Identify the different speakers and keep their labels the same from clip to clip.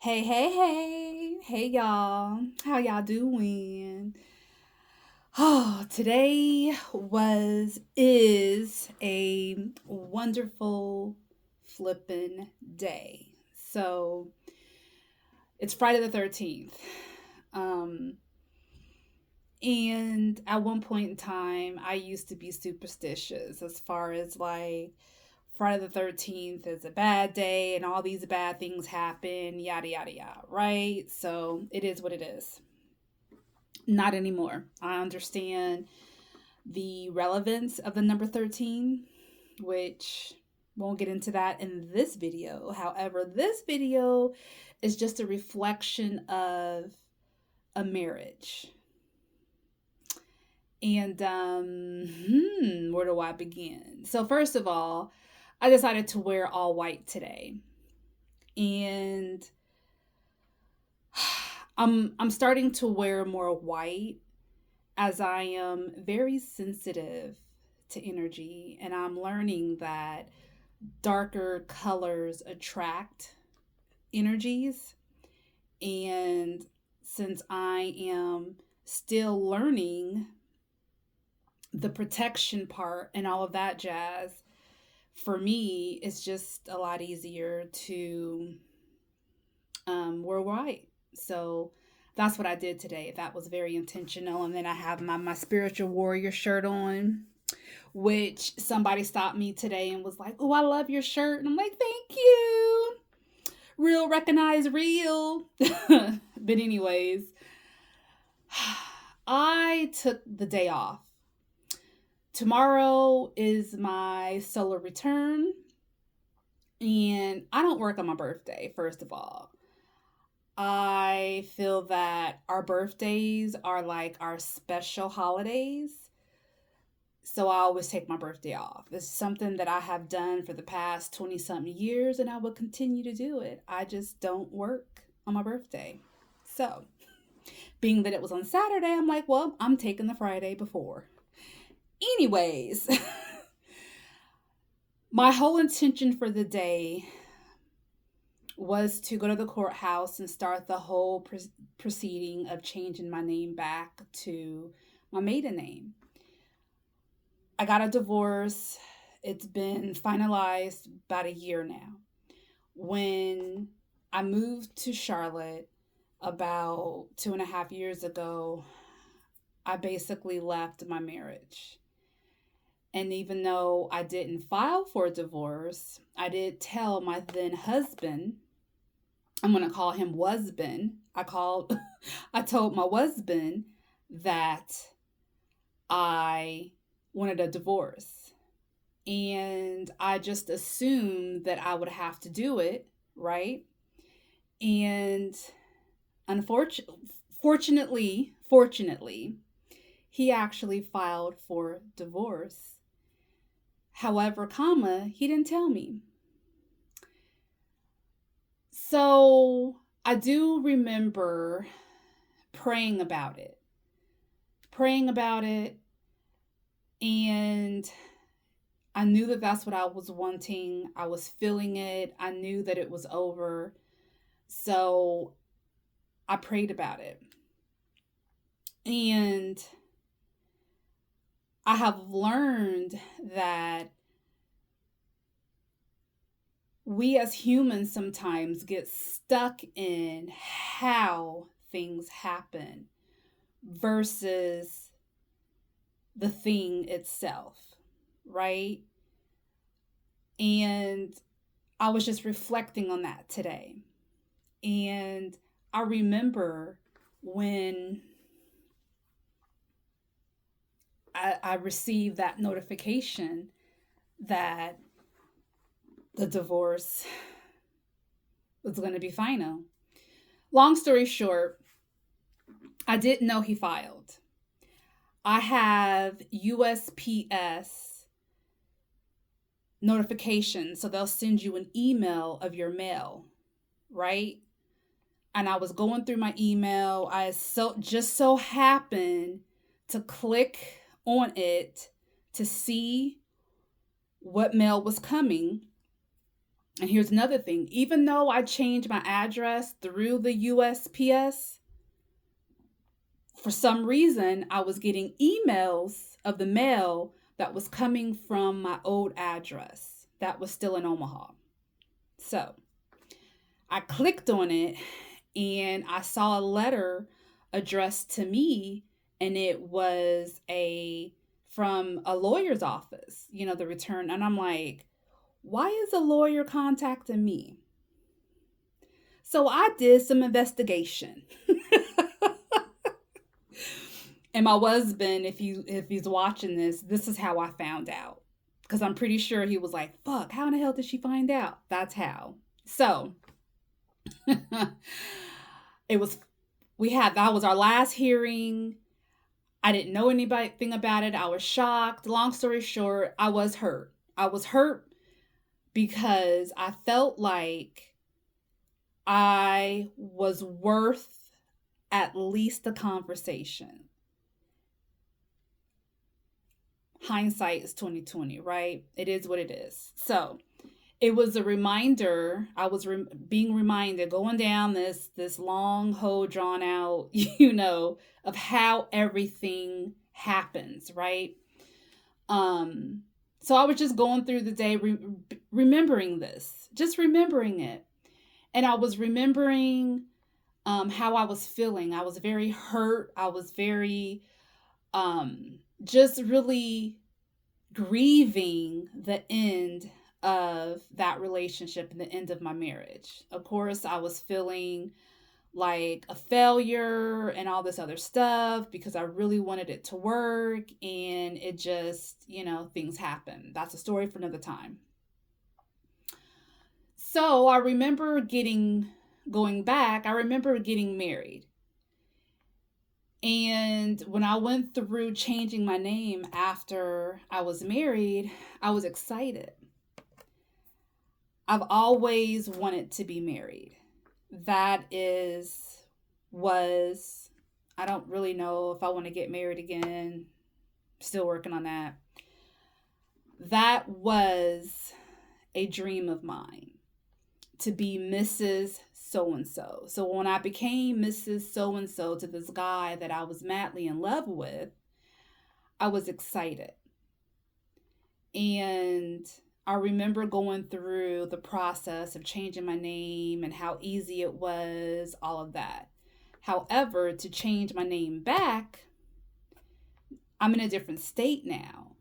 Speaker 1: Hey, hey, hey. Hey, y'all. How y'all doing? Oh, today is a wonderful flippin' day. So, it's Friday the 13th. Um and at one point in time, I used to be superstitious as far as like Friday the 13th is a bad day and all these bad things happen, yada, yada, yada, right? So it is what it is. Not anymore. I understand the relevance of the number 13, which won't get into that in this video. However, this video is just a reflection of a marriage. And where do I begin? So first of all, I decided to wear all white today. And I'm starting to wear more white as I am very sensitive to energy, and I'm learning that darker colors attract energies. And since I am still learning the protection part and all of that jazz, for me, it's just a lot easier to wear white. So that's what I did today. That was very intentional. And then I have my spiritual warrior shirt on, which somebody stopped me today and was like, "Oh, I love your shirt." And I'm like, "Thank you. Real recognize real." But, anyways, I took the day off. Tomorrow is my solar return, and I don't work on my birthday, first of all. I feel that our birthdays are like our special holidays. So I always take my birthday off. It's something that I have done for the past 20 something years, and I will continue to do it. I just don't work on my birthday. So, being that it was on Saturday, I'm like, well, I'm taking the Friday before. Anyways, my whole intention for the day was to go to the courthouse and start the whole proceeding of changing my name back to my maiden name. I got a divorce. It's been finalized about a year now. When I moved to Charlotte about 2.5 years ago, I basically left my marriage. And even though I didn't file for a divorce, I did tell my then husband, I'm gonna call him husband. I told my husband that I wanted a divorce. And I just assumed that I would have to do it, right? And fortunately, he actually filed for divorce. However, he didn't tell me. So I do remember praying about it, praying about it, and I knew that that's what I was wanting. I was feeling it. I knew that it was over. So I prayed about it. And I have learned that we as humans sometimes get stuck in how things happen versus the thing itself, right? And I was just reflecting on that today. And I remember when I received that notification that the divorce was going to be final. Long story short, I didn't know he filed. I have USPS notifications, so they'll send you an email of your mail, right? And I was going through my email. I just so happened to click on it to see what mail was coming. And here's another thing, even though I changed my address through the USPS, for some reason, I was getting emails of the mail that was coming from my old address that was still in Omaha. So I clicked on it and I saw a letter addressed to me, and it was a from a lawyer's office, the return. And I'm like, why is a lawyer contacting me? So I did some investigation. And my husband, if he's watching this is how I found out. Because I'm pretty sure he was like, fuck, how in the hell did she find out? That's how. So it was that was our last hearing. I didn't know anything about it. I was shocked. Long story short, I was hurt. I was hurt because I felt like I was worth at least a conversation. Hindsight is 2020, right? It is what it is. So it was a reminder. I was being reminded, going down this long, whole, drawn out, of how everything happens, right? So I was just going through the day, remembering this, just remembering it, and I was remembering how I was feeling. I was very hurt. I was very just really grieving the end of that relationship and the end of my marriage. Of course, I was feeling like a failure and all this other stuff because I really wanted it to work, and it just, things happen. That's a story for another time. So I remember going back, I remember getting married. And when I went through changing my name after I was married, I was excited. I've always wanted to be married. That was, I don't really know if I want to get married again. Still working on that. That was a dream of mine, to be Mrs. So and so. So when I became Mrs. So and so to this guy that I was madly in love with, I was excited. And I remember going through the process of changing my name and how easy it was, all of that. However, to change my name back, I'm in a different state now.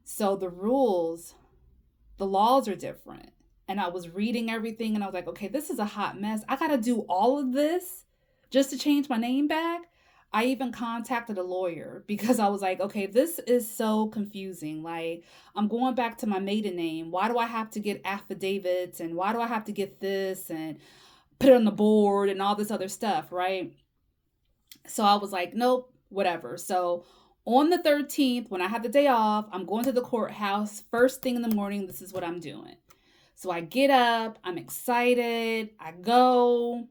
Speaker 1: So the laws are different. And I was reading everything and I was like, okay, this is a hot mess. I got to do all of this just to change my name back. I even contacted a lawyer because I was like, okay, this is so confusing. Like, I'm going back to my maiden name. Why do I have to get affidavits? And why do I have to get this and put it on the board and all this other stuff, right? So I was like, nope, whatever. So on the 13th, when I had the day off, I'm going to the courthouse. First thing in the morning, this is what I'm doing. So I get up, I'm excited, I go,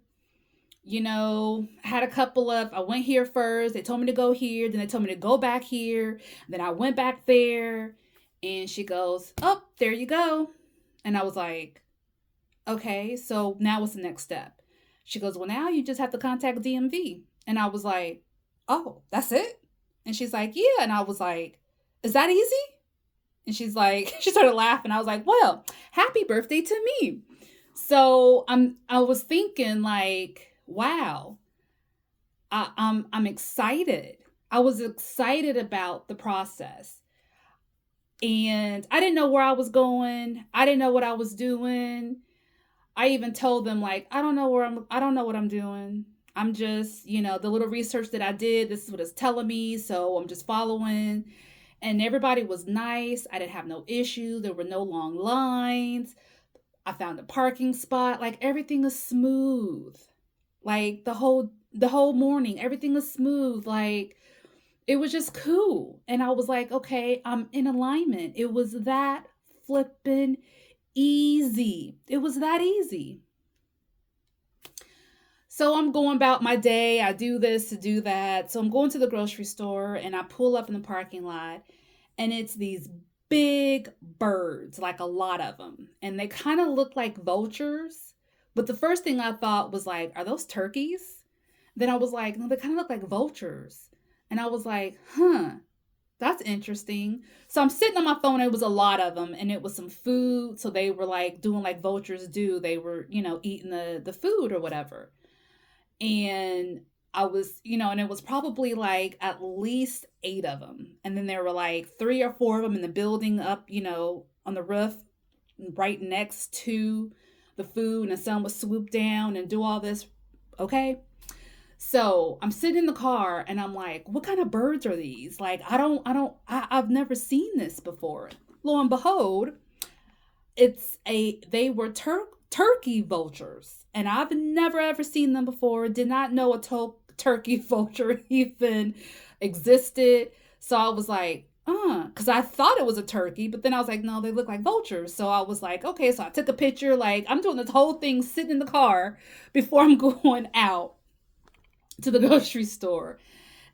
Speaker 1: had I went here first, they told me to go here, then they told me to go back here, then I went back there, and she goes, oh, there you go. And I was like, okay, so now what's the next step? She goes, well, now you just have to contact DMV. And I was like, oh, that's it? And she's like, yeah. And I was like, is that easy? And she's like, she started laughing. I was like, well, happy birthday to me. So I was thinking like, wow, I'm excited. I was excited about the process. And I didn't know where I was going. I didn't know what I was doing. I even told them like, I don't know what I'm doing. I'm just, the little research that I did, this is what it's telling me. So I'm just following. And everybody was nice. I didn't have no issue. There were no long lines. I found a parking spot. Like, everything is smooth. Like the whole morning, everything was smooth. Like, it was just cool. And I was like, okay, I'm in alignment. It was that flippin' easy. It was that easy. So I'm going about my day. I do this to do that. So I'm going to the grocery store and I pull up in the parking lot, and it's these big birds, like a lot of them. And they kind of look like vultures. But the first thing I thought was like, are those turkeys? Then I was like, no, they kind of look like vultures. And I was like, huh, that's interesting. So I'm sitting on my phone. It was a lot of them, and it was some food. So they were like doing like vultures do. They were, eating the food or whatever. And I was, and it was probably like at least eight of them. And then there were like three or four of them in the building up, on the roof right next to the food. And the sun would swoop down and do all this. Okay. So I'm sitting in the car and I'm like, what kind of birds are these? Like, I've never seen this before. Lo and behold, they were turkey vultures. And I've never ever seen them before. Did not know a turkey vulture even existed. So I was like, because I thought it was a turkey, but then I was like, no, they look like vultures. So I was like, okay, so I took a picture. Like, I'm doing this whole thing sitting in the car before I'm going out to the grocery store.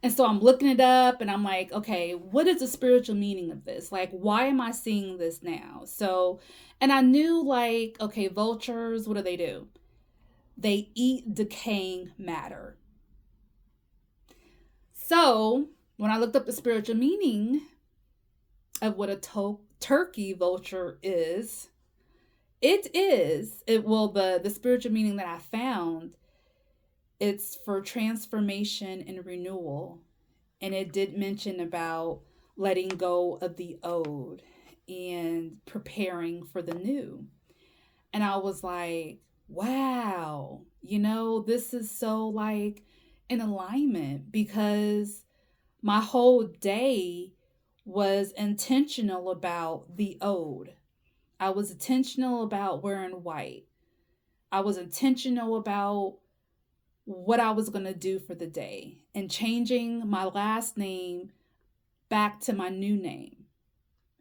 Speaker 1: And so I'm looking it up and I'm like, okay, what is the spiritual meaning of this? Like, why am I seeing this now? So, and I knew like, okay, vultures, what do? They eat decaying matter. So when I looked up the spiritual meaning of what a turkey vulture is, the spiritual meaning that I found, it's for transformation and renewal. And it did mention about letting go of the old and preparing for the new. And I was like, wow, this is so like in alignment, because my whole day was intentional about the old. I was intentional about wearing white. I was intentional about what I was going to do for the day and changing my last name back to my new name.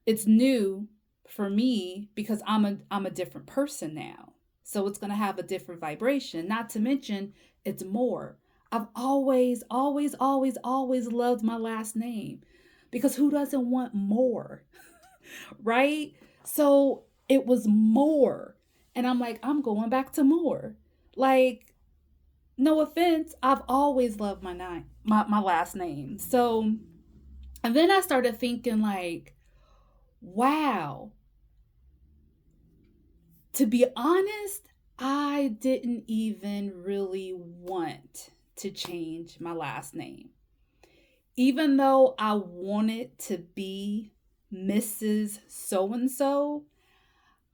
Speaker 1: It's new for me because I'm a different person now. So it's going to have a different vibration. Not to mention, it's more. I've always, always, always, always loved my last name, because who doesn't want more? Right? So it was more. And I'm like, I'm going back to more. Like, no offense, I've always loved my last name. So, and then I started thinking like, wow, to be honest, I didn't even really want to change my last name. Even though I wanted to be Mrs. So and so,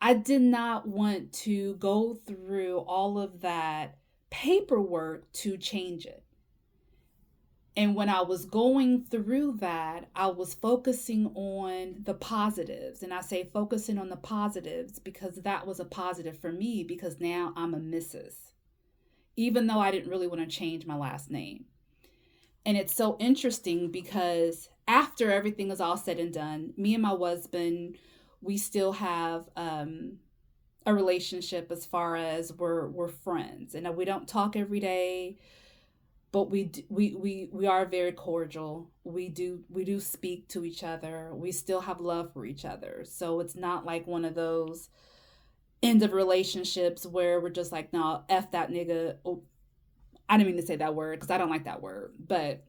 Speaker 1: I did not want to go through all of that paperwork to change it. And when I was going through that, I was focusing on the positives. And I say focusing on the positives because that was a positive for me, because now I'm a Mrs., even though I didn't really want to change my last name. And it's so interesting because after everything is all said and done, me and my husband, we still have a relationship as far as we're friends. And we don't talk every day, but we are very cordial. We do speak to each other. We still have love for each other. So it's not like one of those end of relationships where we're just like, no, F that nigga. Oh, I didn't mean to say that word because I don't like that word. But,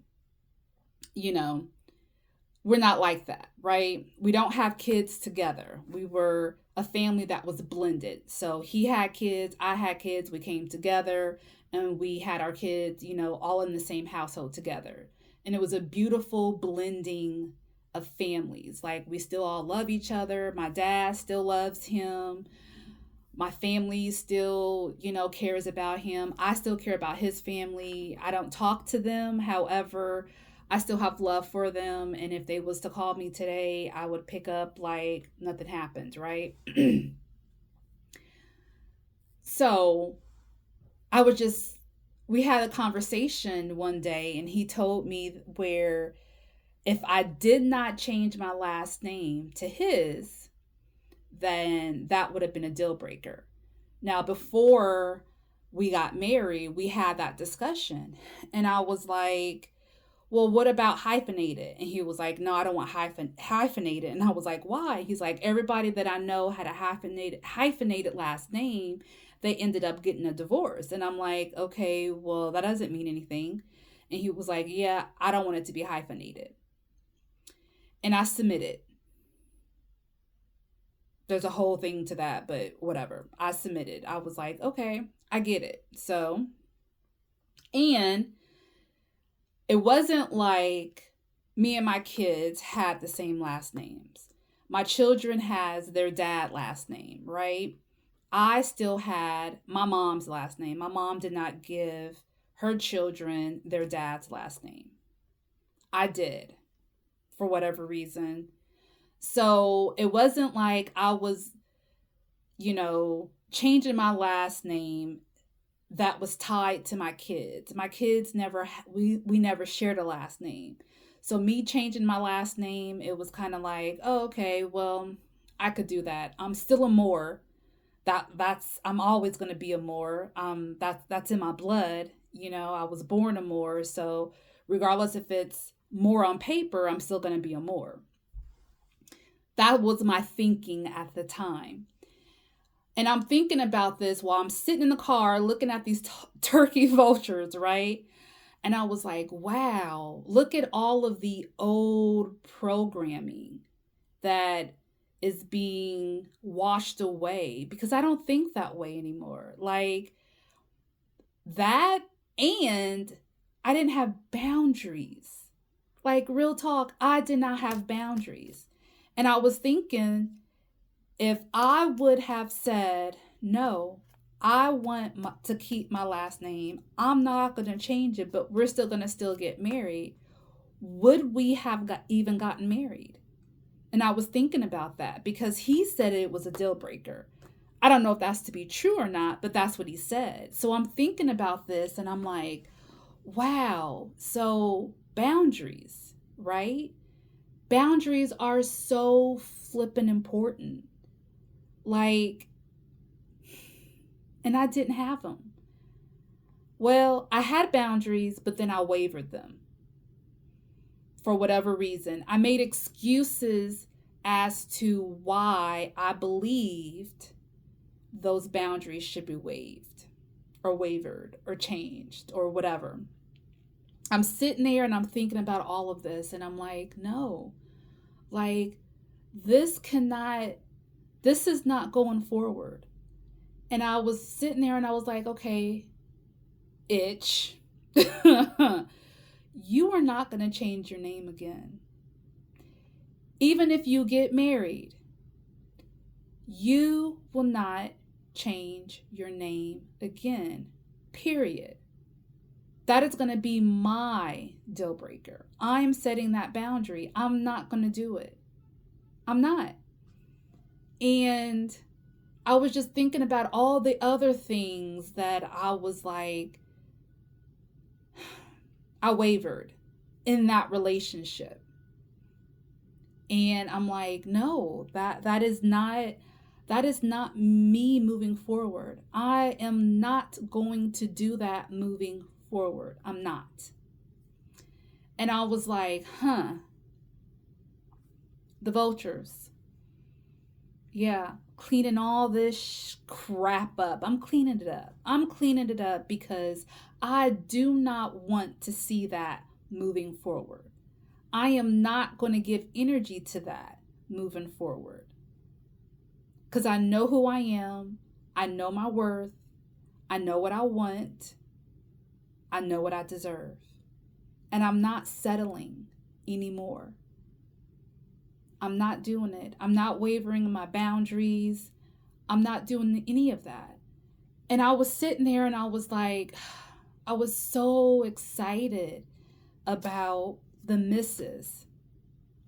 Speaker 1: you know, we're not like that, right? We don't have kids together. We were a family that was blended. So he had kids, I had kids, we came together and we had our kids, all in the same household together. And it was a beautiful blending of families. Like, we still all love each other. My dad still loves him. My family still, cares about him. I still care about his family. I don't talk to them. However, I still have love for them. And if they was to call me today, I would pick up like nothing happened, right? So we had a conversation one day and he told me where if I did not change my last name to his, then that would have been a deal breaker. Now, before we got married, we had that discussion and I was like, well, what about hyphenated? And he was like, no, I don't want hyphenated. And I was like, why? He's like, everybody that I know had a hyphenated last name. They ended up getting a divorce. And I'm like, okay, well, that doesn't mean anything. And he was like, yeah, I don't want it to be hyphenated. And I submitted. There's a whole thing to that, but whatever. I submitted. I was like, okay, I get it. So, and it wasn't like me and my kids had the same last names. My children has their dad last name, right? I still had my mom's last name. My mom did not give her children their dad's last name. I did for whatever reason. So it wasn't like I was, changing my last name that was tied to my kids. My kids never we never shared a last name. So me changing my last name, it was kind of like, oh, okay, well, I could do that. I'm still a Moore. That's I'm always going to be a Moore. That's in my blood. I was born a Moore, so regardless if it's Moore on paper, I'm still going to be a Moore. That was my thinking at the time. And I'm thinking about this while I'm sitting in the car looking at these turkey vultures, right? And I was like, wow, look at all of the old programming that is being washed away because I don't think that way anymore. Like that, and I didn't have boundaries. Like, real talk, I did not have boundaries. And I was thinking, if I would have said, no, I want to keep my last name, I'm not going to change it, but we're still going to still get married, would we have even gotten married? And I was thinking about that because he said it was a deal breaker. I don't know if that's to be true or not, but that's what he said. So I'm thinking about this and I'm like, wow, so boundaries, right? Boundaries are so flippin' important. Like, and I didn't have them. Well, I had boundaries, but then I wavered them for whatever reason. I made excuses as to why I believed those boundaries should be waived or wavered or changed or whatever. I'm sitting there and I'm thinking about all of this and I'm like, no, like this is not going forward. And I was sitting there and I was like, okay, itch, you are not going to change your name again. Even if you get married, you will not change your name again, period. That is going to be my deal breaker. I'm setting that boundary. I'm not going to do it. I'm not. And I was just thinking about all the other things that I was like, I wavered in that relationship. And I'm like, no, that is not me moving forward. I am not going to do that moving forward. I'm not. And I was like, the vultures. Yeah, cleaning all this crap up. I'm cleaning it up. I'm cleaning it up because I do not want to see that moving forward. I am not going to give energy to that moving forward. Because I know who I am. I know my worth. I know what I want. I know what I deserve. And I'm not settling anymore. I'm not doing it. I'm not wavering in my boundaries. I'm not doing any of that. And I was sitting there and I was like, I was so excited about the misses,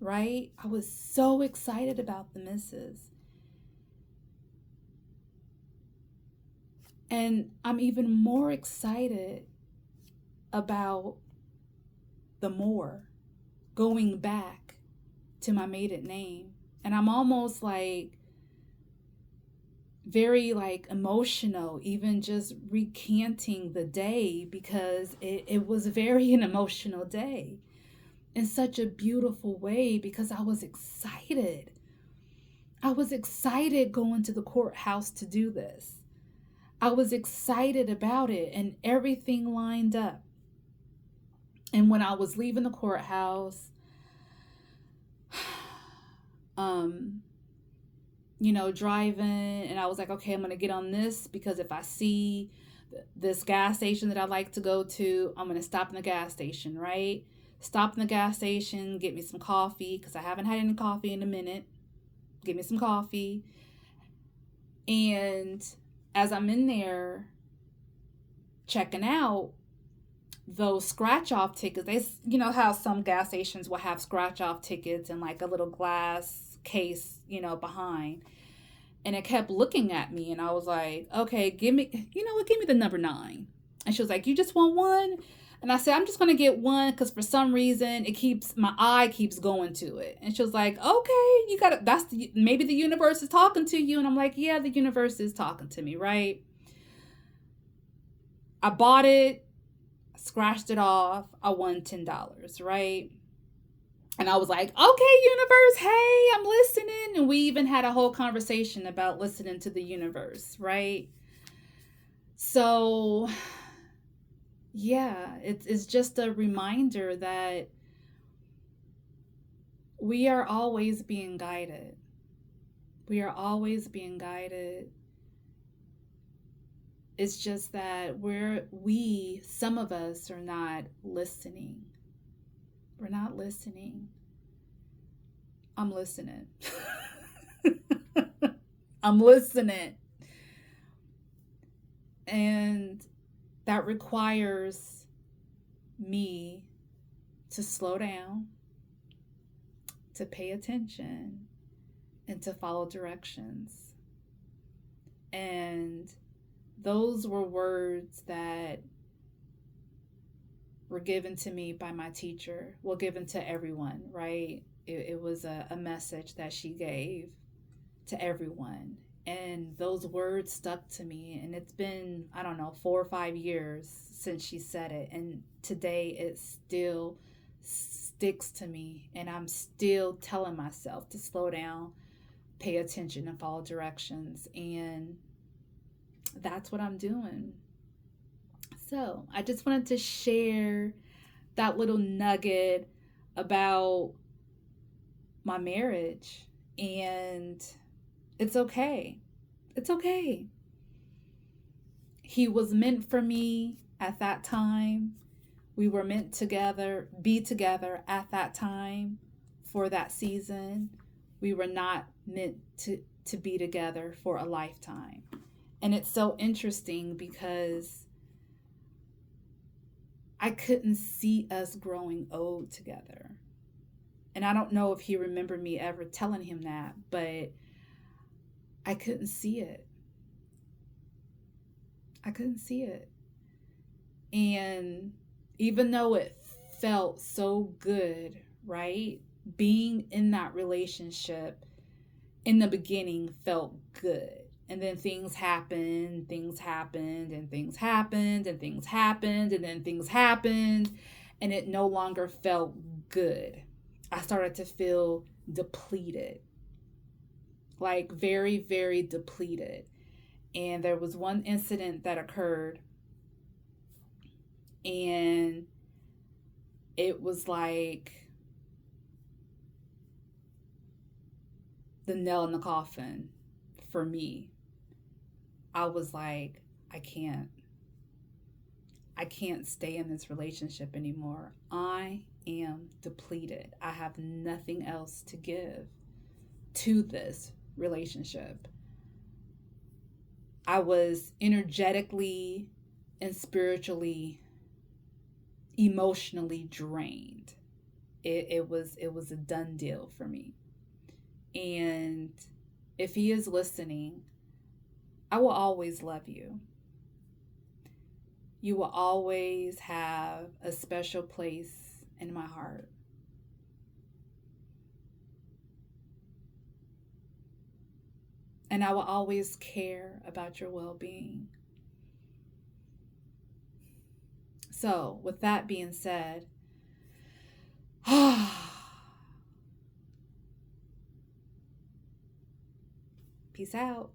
Speaker 1: right? I was so excited about the misses. And I'm even more excited about the more, going back to my maiden name. And I'm almost like very like emotional, even just recanting the day because it was very an emotional day. in such a beautiful way because I was excited. I was excited going to the courthouse to do this. I was excited about it and everything lined up. And when I was leaving the courthouse, um, driving, and I was like, okay, I'm going to get on this because if I see this gas station that I like to go to, I'm going to stop in the gas station, right? Stop in the gas station, get me some coffee because I haven't had any coffee in a minute. Get me some coffee. And as I'm in there checking out, those scratch off tickets, how some gas stations will have scratch off tickets in like a little glass case, behind. And it kept looking at me, and I was like, okay, give me the number 9. And she was like, you just want one? And I said, I'm just going to get one because for some reason my eye keeps going to it. And she was like, okay, you got it. Maybe the universe is talking to you. And I'm like, yeah, the universe is talking to me, right? I bought it, scratched it off. I won $10, right? And I was like, okay, universe, hey, I'm listening. And we even had a whole conversation about listening to the universe, right? So, yeah, it's just a reminder that we are always being guided. We are always being guided. It's just that some of us are not listening. We're not listening. I'm listening. I'm listening. And that requires me to slow down, to pay attention, and to follow directions. And those were words that were given to me by my teacher. Well, given to everyone, right? It was a message that she gave to everyone. And those words stuck to me. And it's been, 4 or 5 years since she said it. And today it still sticks to me. And I'm still telling myself to slow down, pay attention, and follow directions. And that's what I'm doing. So I just wanted to share that little nugget about my marriage. And it's okay. It's okay. He was meant for me at that time. We were meant to be together at that time for that season. We were not meant to be together for a lifetime. And it's so interesting because I couldn't see us growing old together. And I don't know if he remembered me ever telling him that, but I couldn't see it. I couldn't see it. And even though it felt so good, right? Being in that relationship in the beginning felt good. And then things happened, and things happened, and then things happened, and it no longer felt good. I started to feel depleted, like very, very depleted. And there was one incident that occurred, and it was like the nail in the coffin for me. I was like, I can't stay in this relationship anymore. I am depleted. I have nothing else to give to this relationship. I was energetically and spiritually, emotionally drained. It was a done deal for me. And if he is listening, I will always love you. You will always have a special place in my heart. And I will always care about your well-being. So, with that being said, Peace out.